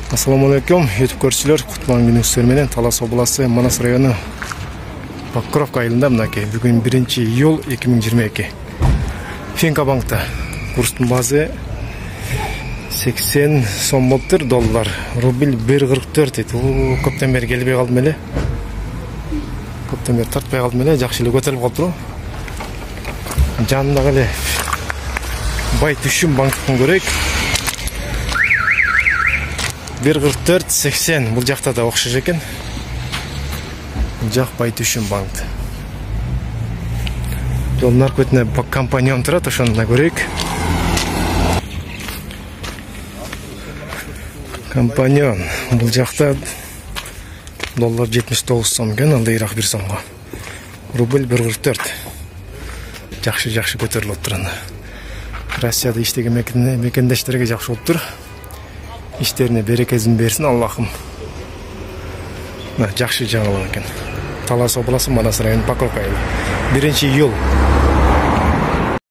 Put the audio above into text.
Assalamu alaikum, YouTube көршілер, құтман күніңіздер менен Талас обласы Манас районы Покровка айылында мынакей. Бүгін 1 июл 2022. Финка банкта курстың базы 80 сом болыптыр, доллар. Рубль 1.44 дейді. Көптен бері келбей қалдым эле. Көптен бері тартпай қалдым эле, жақсы эле көтөрүлүп калыптыр. Жанындагы эле бай түшүм банктын көрөйүк. 1.44-80 бұл жақта да оқшыш екен. Бұл жақ бай түшім банкты. Жолдың аркөтіне компаньон тұрады, ошоны көрейік. Компаньон бұл жақта доллар 79 сом кен, алды ирақ 1 сомға. Рубль 1.44. Жақшы көтеріліп отырын. Россияда иштеген мекендештерге жақшы отыр. İşlerine berekezin versin Allah'ım. Жақшы жаңылық екен. Талас облысы Манас районы Покровка айылы. 1 iyul